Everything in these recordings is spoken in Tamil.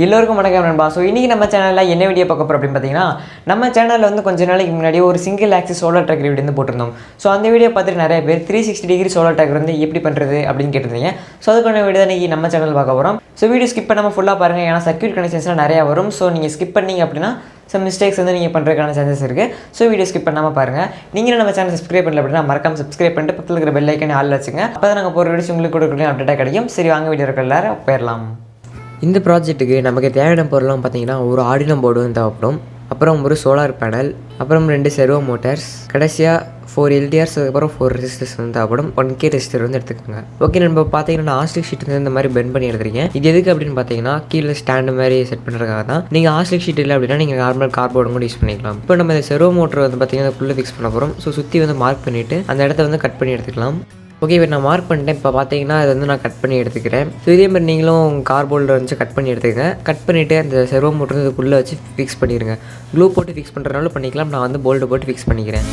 எல்லோருக்கும் வணக்கம் நண்பா. ஸோ இன்றைக்கி நம்ம சேனலில் என்ன வீடியோ பார்க்க போகிறோம் அப்படின்னு பார்த்தீங்கன்னா, நம்ம சேனலில் வந்து கொஞ்ச நாளைக்கு முன்னாடி ஒரு single axis solar tracker video வந்து போட்டிருந்தோம். ஸோ அந்த வீடியோ பார்த்துட்டு நிறைய பேர் 360 டிகிரி சோலார் ட்ராக்கர் வந்து எப்படி பண்ணுறது அப்படின்னு கேட்டிருந்தீங்க. ஸோ அதுக்கான வீடியோ தான் இன்றைக்கி நம்ம சேனல் பார்க்க போகிறோம். ஸோ வீடியோ ஸ்கிப் பண்ணாமல் ஃபுல்லாக பாருங்கள், ஏன்னா சர்க்யூட் கனெக்ஷன்ஸ்லாம் நிறையா வரும். ஸோ நீங்கள் ஸ்கிப் பண்ணிங்க அப்படின்னா சம் மிஸ்டேக்ஸ் வந்து நீங்கள் பண்ணுறதுக்கான சான்சஸ் இருக்குது. ஸோ வீடியோ ஸ்கிப் பண்ணாமல் பாருங்கள். நீங்கள் நம்ம சேனல் சப்ஸ்கிரைப் பண்ணல அப்படின்னா மறக்காம சப்ஸ்கிரைப் பண்ணிட்டு பக்கத்தில் இருக்கிற பெல் ஐக்கனை ஆல் வச்சுங்க. அப்போ தான் நாங்கள் போகிற வீடியோஸ் உங்களுக்கு கூட அப்டேட்டாக கிடைக்கும். சரி, வாங்க வீடியோ எல்லாரும் போயிடலாம். இந்த ப்ராஜெக்ட்டுக்கு நமக்கு தேவையான பொருள்லாம் பார்த்தீங்கன்னா ஒரு ஆர்டினோ போர்டு வந்து தேவைப்படும், அப்புறம் ஒரு சோலார் பேனல், அப்புறம் 2 செர்வோ மோட்டார்ஸ், கடைசியாக 4 LDRs, அதுக்கப்புறம் 4 ரெசிஸ்டர்ஸ் வந்து தேவைப்படும். 1K ரெசிஸ்டர் வந்து எடுத்துக்கோங்க. ஓகே, நம்ம பார்த்தீங்கன்னா நான் ஆஸ்லிக் ஷீட் வந்து இந்த மாதிரி பெண்ட் பண்ணி எடுத்துருக்கேன். இது எதுக்கு அப்படின்னு பார்த்தீங்கன்னா கீழே ஸ்டாண்டு மாதிரி செட் பண்ணுறதுக்காக தான். நீங்கள் ஆஸ்லிக் ஷீட் இல்லை அப்படின்னா நீங்கள் நார்மல் கார்போர்டு கூட யூஸ் பண்ணிக்கலாம். இப்போ நம்ம இந்த செர்வோ மோட்டர் வந்து பார்த்தீங்கன்னா அதுக்குள்ளே ஃபிக்ஸ் பண்ண போகிறோம். ஸோ சுற்றி வந்து மார்க் பண்ணிவிட்டு அந்த இடத்த வந்து கட் பண்ணி எடுத்துக்கலாம். ஓகே, இப்போ நான் மார்க் பண்ணிட்டேன். இப்போ பார்த்தீங்கன்னா அதை வந்து நான் கட் பண்ணி எடுத்துக்கிறேன். ஸோ இதேமாதிரி நீங்களும் கார்போர்டில் வந்து கட் பண்ணி எடுத்துக்கங்க. கட் பண்ணிவிட்டு அந்த செர்வோ மோட்டர் வந்து இதுக்குள்ளே வச்சு ஃபிக்ஸ் பண்ணிடுங்க. க்ளூ போட்டு ஃபிக்ஸ் பண்ணுறதுனால பண்ணிக்கலாம், நான் வந்து போல்டு போட்டு ஃபிக்ஸ் பண்ணிக்கிறேன்.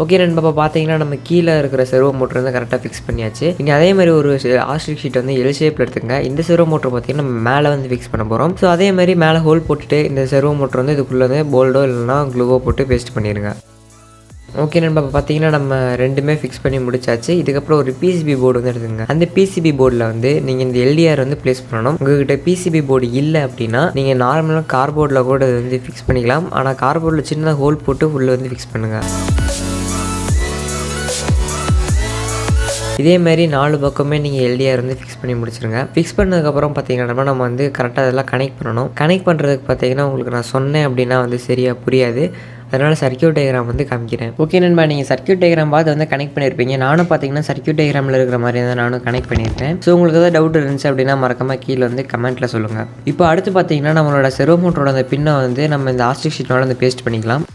ஓகே நண்பா, இப்போ பார்த்தீங்கன்னா நம்ம கீழே இருக்கிற செர்வோ மோட்டர் வந்து கரெக்டாக ஃபிக்ஸ் பண்ணியாச்சு. நீங்கள் அதே மாதிரி ஒரு ஆஸ்ட்ரிக் ஷீட் வந்து எல் ஷேப்பில் எடுத்துக்கங்க. இந்த செர்வோ மோட்டர் பார்த்தீங்கன்னா நம்ம மேலே வந்து ஃபிக்ஸ் பண்ண போகிறோம். ஸோ அதே மாதிரி மேலே ஹோல் போட்டுட்டு இந்த செர்வோ மோட்டர் வந்து இதுக்குள்ளே வந்து போல்டோ இல்லைனா க்ளூவோ போட்டு பேஸ்ட் பண்ணிடுங்க. ஓகே நண்பா, இப்போ பார்த்தீங்கன்னா நம்ம ரெண்டுமே ஃபிக்ஸ் பண்ணி முடிச்சாச்சு. இதுக்கப்புறம் ஒரு பிசிபி போர்டு வந்து எடுத்துங்க. அந்த பிசிபி போர்டில் வந்து நீங்கள் இந்த எல்டிஆர் வந்து ப்ளேஸ் பண்ணணும். உங்கள்கிட்ட பிசிபி போர்டு இல்லை அப்படின்னா நீங்கள் நார்மலாக கார்போர்டில் கூட வந்து ஃபிக்ஸ் பண்ணிக்கலாம். ஆனால் கார்போர்டில் சின்ன ஹோல் போட்டு உள்ளே வந்து ஃபிக்ஸ் பண்ணுங்கள். இதே மாதிரி 4 பக்கமே நீங்கள் எல்டிஆர் வந்து ஃபிக்ஸ் பண்ணி முடிச்சிருங்க. ஃபிக்ஸ் பண்ணதுக்கப்புறம் பார்த்தீங்கன்னா நம்ம வந்து கரெக்டாக அதெல்லாம் கனெக்ட் பண்ணணும். கனெக்ட் பண்ணுறதுக்கு பார்த்தீங்கன்னா உங்களுக்கு நான் சொன்னேன் அப்படின்னா வந்து சரியாக புரியாது, அதனால் சர்க்யூட் டயக்ராம் வந்து காமிக்கிறேன். ஓகே நண்பா, நீங்கள் சர்க்யூட் டயக்ராம் பார்த்து வந்து கனெக்ட் பண்ணியிருப்பீங்க. நானும் பார்த்தீங்கன்னா சர்க்யூட் டயக்ராமில் இருக்கிற மாதிரி தான் நானும் கனெக்ட் பண்ணியிருக்கேன். ஸோ உங்களுக்கு ஏதாவது டவுட் இருந்துச்சு அப்படின்னா மறக்காமல் கீழே வந்து கமெண்ட்டில் சொல்லுங்கள். இப்போ அடுத்து பார்த்தீங்கன்னா நம்மளோட செர்வோ மோட்டரோட அந்த பின்னை வந்து நம்ம இந்த ஆஸ்ட்ரிக் ஷீட்டோட வந்து பேஸ்ட் பண்ணிக்கலாம்.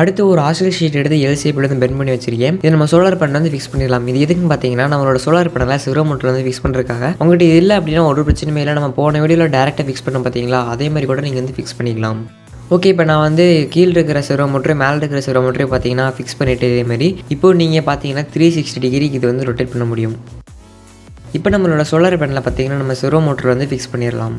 அடுத்து ஒரு ஆஸ்ட்ரிக் ஷீட் எடுத்து எல் ஷேப்பில் வந்து பெண்ட் பண்ணி வச்சிருக்கேன். இது நம்ம சோலார் பேனல் வந்து ஃபிக்ஸ் பண்ணிடலாம். இது எதுக்குன்னு பார்த்தீங்கன்னா நம்மளோட சோலார் பேனலில் செர்வோ மோட்டர் வந்து ஃபிக்ஸ் பண்ணுறதுக்காக. உங்கள்கிட்ட இது இல்லை அப்படின்னா ஒரு பிரச்சனையுமே இல்லை. நம்ம போன வீடியோவில் டேரெக்டாக ஃபிக்ஸ் பண்ண பார்த்தீங்களா, அதே மாதிரி கூட நீங்கள் வந்து ஃபிக்ஸ் பண்ணிக்கலாம். ஓகே, இப்போ நான் வந்து கீழே இருக்கிற செர்வோ மோட்டர் மேலே இருக்கிற செர்வோ மோட்டரே பார்த்தீங்கன்னா ஃபிக்ஸ் பண்ணிவிட்டு இதேமாதிரி இப்போது நீங்கள் பார்த்தீங்கன்னா 360 டிகிரிக்கு இது வந்து ரொட்டேட் பண்ண முடியும். இப்போ நம்மளோட சோலார் பேனலில் பார்த்தீங்கன்னா நம்ம செர்வோ மோட்டர் வந்து ஃபிக்ஸ் பண்ணிடலாம்.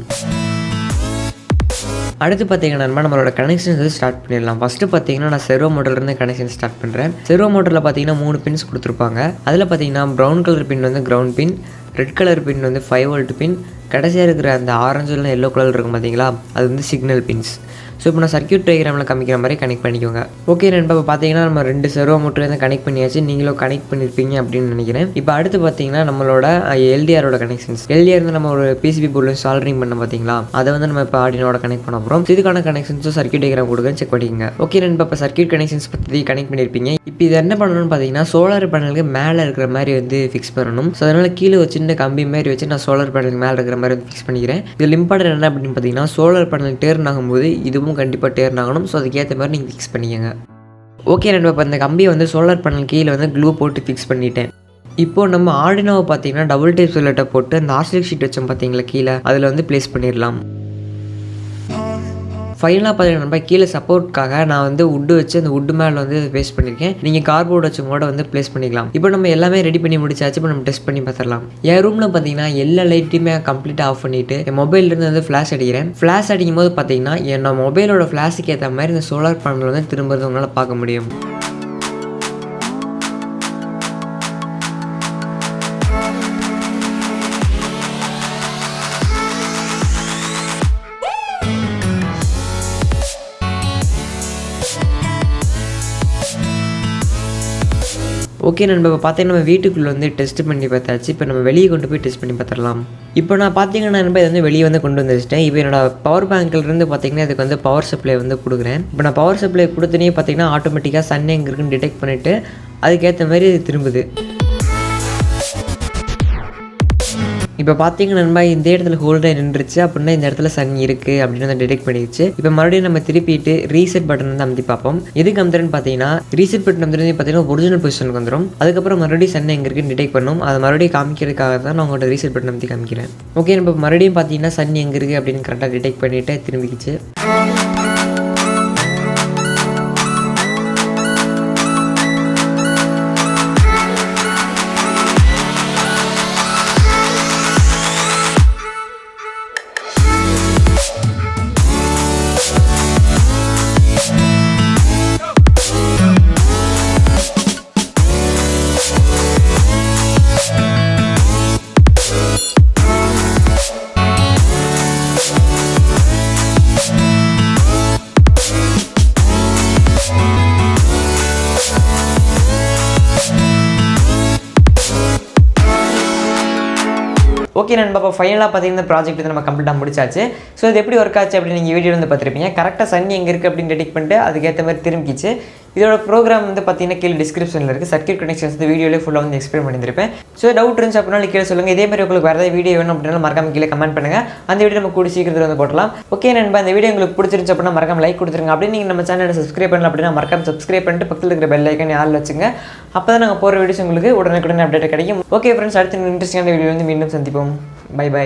அடுத்து பார்த்தீங்கன்னா நம்மளோட கனெக்ஷன்ஸ் வந்து ஸ்டார்ட் பண்ணிடலாம். ஃபஸ்ட்டு பார்த்தீங்கன்னா நான் செர்வோ மோட்டர்லேருந்து கனெக்ஷன் ஸ்டார்ட் பண்ணுறேன். செர்வோ மோட்டரில் பார்த்தீங்கன்னா 3 பின்ஸ் கொடுத்துருப்பாங்க. அதில் பார்த்தீங்கன்னா ப்ரௌன் கலர் பின் வந்து கிரவுண்ட் பின், ரெட் கலர் பின் வந்து 5 வோல்ட் பின், கடைசியாக இருக்கிற அந்த ஆரஞ்சு இல்லை எல்லோ கலர் இருக்கும் பார்த்தீங்களா, அது வந்து சிக்னல் பின்ஸ். ஸோ இப்போ நான் சர்க்யூட் டயக்ராமில் காமிக்கிற மாதிரி கனெக்ட் பண்ணிக்கோங்க. ஓகே நண்பா, இப்போ பார்த்தீங்கன்னா நம்ம 2 செர்வோ மோட்டர் வந்து கனெக்ட் பண்ணியாச்சு. நீங்களும் கனெக்ட் பண்ணியிருப்பீங்க அப்படின்னு நினைக்கிறேன். இப்போ அடுத்து பார்த்தீங்கன்னா நம்மளோட எல்டிஆரோட கனெக்ஷன்ஸ். எல்டிஆர் வந்து நம்ம ஒரு பிசிபி போர்டில் சால்டரிங் பண்ண பார்த்தீங்களா, அதை வந்து நம்ம இப்போ ஆர்டினோட கனெக்ட் பண்ண போகிறோம். இதுக்கான கனெக்ஷன்ஸும் சர்க்யூட் டயக்ராம் கொடுக்க செக் பண்ணிக்கோங்க. ஓகே நண்பா, இப்போ சர்க்யூட் கனெக்ஷன்ஸ் பற்றி கனெக்ட் பண்ணியிருப்பீங்க. இப்போ இது என்ன பண்ணணும்னு பார்த்தீங்கன்னா சோலார் பேனலுக்கு மேலே இருக்கிற மாதிரி வந்து ஃபிக்ஸ் பண்ணணும். ஸோ அதனால் கீழே ஒரு சின்ன கம்பி மாதிரி வச்சு நான் சோலார் பேனலுக்கு மேலே இருக்கிற மாதிரி வந்து ஃபிக்ஸ் பண்ணிக்கிறேன். இதில் இம்பார்ட்டன்ட் என்ன அப்படின்னு பார்த்தீங்கன்னா சோலார் பேனல் டேர்ன் ஆகும்போது இதுவும் கண்டிப்பாக டேர்ன் ஆகணும். ஸோ அதுக்கேற்ற மாதிரி நீங்கள் ஃபிக்ஸ் பண்ணிக்கங்க. ஓகே நண்பா, இப்போ அந்த கம்பியை வந்து சோலார் பேனல் கீழே வந்து க்ளூ போட்டு ஃபிக்ஸ் பண்ணிட்டேன். இப்போது நம்ம ஆர்டினோவை பார்த்தீங்கன்னா டபுள் டேப் சொல்லட்டை போட்டு அந்த ஆஸ்ட்ரிக் ஷீட் வச்சோம் பார்த்தீங்களா கீழே, அதில் வந்து ப்ளேஸ் பண்ணிடலாம். ஃபைனலாக பார்த்தீங்கன்னா கீழே சப்போர்ட்காக நான் வந்து உட்டு வச்சு அந்த உட்டு மேலே வந்து பேஸ்ட் பண்ணியிருக்கேன். நீங்கள் கார்போர்டு வச்சு கூட வந்து ப்ளேஸ் பண்ணிக்கலாம். இப்போ நம்ம எல்லாமே ரெடி பண்ணி முடிச்சாச்சு. இப்போ நம்ம டெஸ்ட் பண்ணி பார்த்துடலாம். என் ரூமில் பார்த்தீங்கன்னா எல்லா லைட்டையுமே கம்ப்ளீட்டாக ஆஃப் பண்ணிவிட்டு என் மொபைல்லேருந்து வந்து ஃப்ளாஷ் அடிக்கிறேன். ஃப்ளாஷ் அடிக்கும் போது பார்த்தீங்கன்னா என்னோட மொபைலோட ஃப்ளாஷுக்கு ஏற்ற மாதிரி இந்த சோலார் பேனல் வந்து திரும்புறது உங்களால் பார்க்க முடியும். ஓகே நண்பா, இப்போ பார்த்தீங்கன்னா நம்ம வீட்டுக்குள்ளே வந்து டெஸ்ட் பண்ணி பார்த்தாச்சு. இப்போ நம்ம வெளியே கொண்டு போய் டெஸ்ட் பண்ணி பார்த்துடலாம். இப்போ நான் பார்த்தீங்கன்னா நண்பா இது வந்து வெளியே வந்து கொண்டு வந்துச்சிட்டேன். இப்போ என்னோட பவர் பேங்க்லேருந்து பார்த்தீங்கன்னா இதுக்கு வந்து பவர் சப்ளை வந்து கொடுக்குறேன். இப்போ நான் பவர் சப்ளை கொடுத்தனே பார்த்தீங்கன்னா ஆட்டோமேட்டிக்காக சன் எங்கே இருக்குன்னு டிடெக்ட் பண்ணிவிட்டு அதுக்கேற்ற மாதிரி இது திரும்புது. இப்போ பார்த்தீங்கன்னா நண்பா இந்த இடத்துல ஹோல்டர் நின்றுச்சு அப்படின்னா இந்த இடத்துல சன் இருக்குது அப்படின்னு வந்து டிடெக்ட் பண்ணிடுச்சு. இப்போ மறுபடியும் நம்ம திருப்பிட்டு ரீசெட் பட்டன் வந்து அமுத்தி பார்ப்போம். எதுக்கு அமுத்துறேன்னு பார்த்தீங்கன்னா ரீசெட் பட்டன் அமுத்துறது பார்த்தீங்கன்னா ஒரிஜினல் பொசிஷனுக்கு வந்துடும். அதுக்கப்புறம் மறுபடியும் சன் எங்கே இருக்குன்னு டிடெக்ட் பண்ணும். அதை மறுபடியும் காமிக்கிறதுக்காக தான் நான் உங்களோட ரீசெட் பட்டன் அமுத்தி காமிக்கிறேன். ஓகே, நம்ம மறுபடியும் பார்த்தீங்கன்னா சன் எங்கே இருக்குது அப்படின்னு கரெக்டாக டிடெக்ட் பண்ணிவிட்டு திரும்பிக்கிச்சு. ஓகே நண்பா, ஃபைனலாக பார்த்தீங்கன்னா ப்ராஜெக்ட் வந்து நம்ம கம்ப்ளீட்டாக முடிச்சாச்சு. ஸோ இது எப்படி ஒர்க் ஆச்சு அப்படின்னு நீங்கள் வீடியோ வந்து பார்த்துருப்பீங்க. கரெக்டாக சன் எங்கே இருக்குது அப்படின்னு டிடெக்ட் பண்ணிட்டு அதுக்கேற்ற மாதிரி திரும்பிச்சு. இதோட ப்ரோக்ராம் வந்து பார்த்தீங்கன்னா கீழே டிஸ்கிரிப்ஷனில் இருக்குது. சர்க்யூட் கனெக்ஷன்ஸ் வந்து வீடியோலேயே ஃபுல்லாக வந்து எக்ஸ்பிளைன் பண்ணியிருப்பேன். ஸோ டவுட் இருந்துச்சு அப்படின்னா கீழே சொல்லுங்கள். இதே மாதிரி உங்களுக்கு வேறு ஏதாவது வீடியோ வேணும் அப்படின்னா மறக்காம கீழே கமெண்ட் பண்ணுங்கள். அந்த வீடியோ நம்ம கூட சீக்கிரத்தில் வந்து போடலாம். ஓகே நண்பா, இந்த வீடியோ உங்களுக்கு பிடிச்சிருந்துச்சு அப்படின்னா மறக்காம லைக் கொடுத்துருங்க. அப்படியே நீங்கள் நம்ம சேனலை சப்ஸ்கிரைப் பண்ணல அப்படின்னா மறக்காம சப்ஸ்கிரைப் பண்ணிட்டு பக்கத்தில் இருக்கிற பெல் ஐக்கான் ஆல் வச்சுங்க. அப்போ தான் நாங்கள் போகிற வீடியோஸ் உங்களுக்கு உடனே அப்டேட் கிடைக்கும். ஓகே ஃப்ரெண்ட்ஸ், அடுத்த இன்ட்ரெஸ்டிங்கான வீடியோ வந்து மீண்டும் சந்திப்போம். பை.